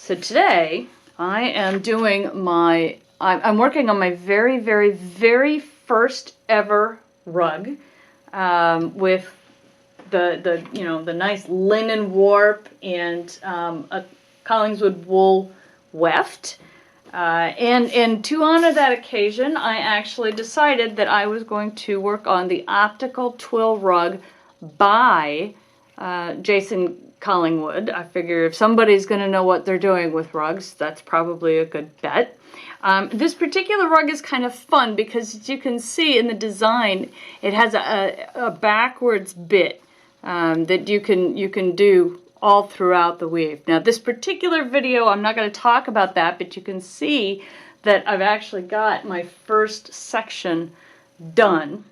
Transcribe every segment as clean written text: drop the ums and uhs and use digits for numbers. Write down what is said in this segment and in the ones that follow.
So today I am doing I'm working on my very, very, very first ever rug with the nice linen warp and a Collingswood wool weft. And to honor that occasion, I actually decided that I was going to work on the optical twill rug by Jason Collingwood. I figure if somebody's going to know what they're doing with rugs, that's probably a good bet. This particular rug is kind of fun because, as you can see in the design, it has a backwards bit that you can do all throughout the weave. Now, this particular video, I'm not going to talk about that, but you can see that I've actually got my first section done.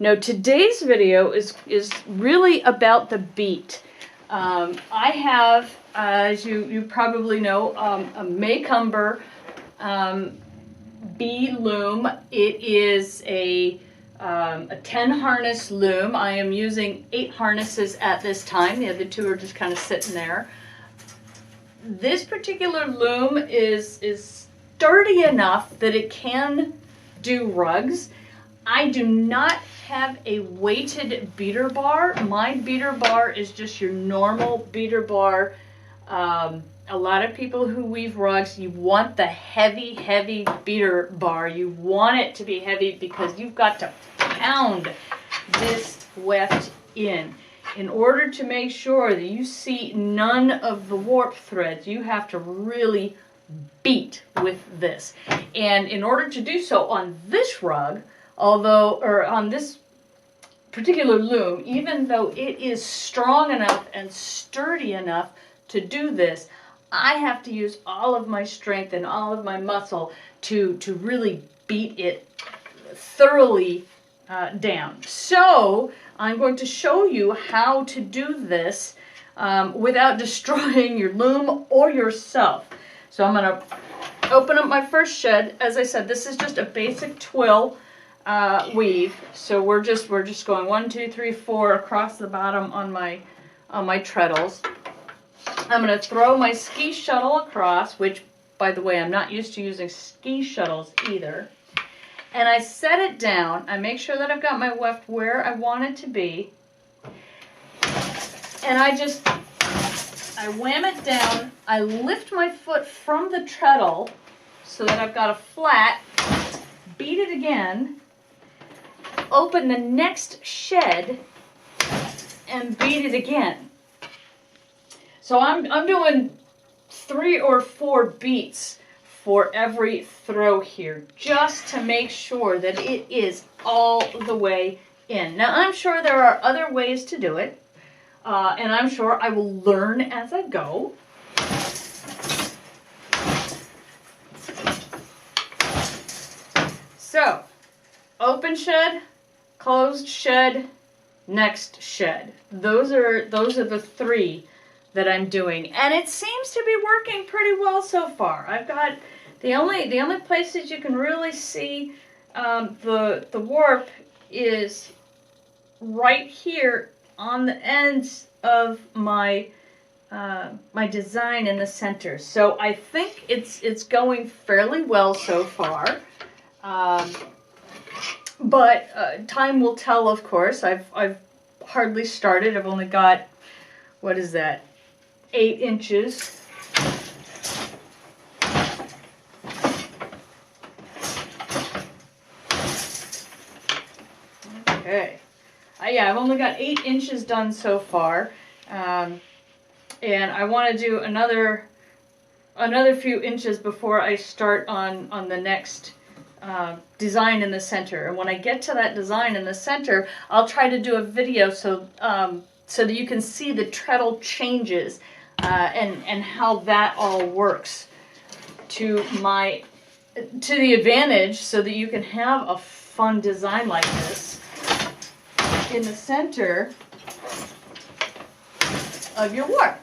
Now, today's video is really about the beat. I have, as you probably know, a Maycomber bee loom. It is a 10 harness loom. I am using 8 harnesses at this time. The other 2 are just kind of sitting there. This particular loom is sturdy enough that it can do rugs. I do not have a weighted beater bar. My beater bar is just your normal beater bar. A lot of people who weave rugs, you want the heavy, heavy beater bar. You want it to be heavy because you've got to pound this weft in order to make sure that you see none of the warp threads. You have to really beat with this. And in order to do so on this rug, on this particular loom, even though it is strong enough and sturdy enough to do this, I have to use all of my strength and all of my muscle to really beat it thoroughly down. So I'm going to show you how to do this without destroying your loom or yourself. So I'm going to open up my first shed. As I said, this is just a basic twill weave. So we're just going 1, 2, 3, 4 across the bottom on my treadles. I'm going to throw my ski shuttle across, which, by the way, I'm not used to using ski shuttles either. And I set it down. I make sure that I've got my weft where I want it to be. And I wham it down. I lift my foot from the treadle so that I've got a flat. Beat it again. Open the next shed and beat it again. So I'm doing 3 or 4 beats for every throw here, just to make sure that it is all the way in. Now, I'm sure there are other ways to do it, and I'm sure I will learn as I go. So, open shed, closed shed, next shed. Those are the 3 that I'm doing, and it seems to be working pretty well so far. I've got the only places you can really see the warp is right here on the ends of my my design in the center. So I think it's going fairly well so far. But time will tell, of course. I've hardly started. I've only got, what is that, 8 inches. Okay. Yeah, I've only got 8 inches done so far. And I want to do another few inches before I start on the next design in the center. And when I get to that design in the center, I'll try to do a video so that you can see the treadle changes and how that all works to the advantage, so that you can have a fun design like this in the center of your warp.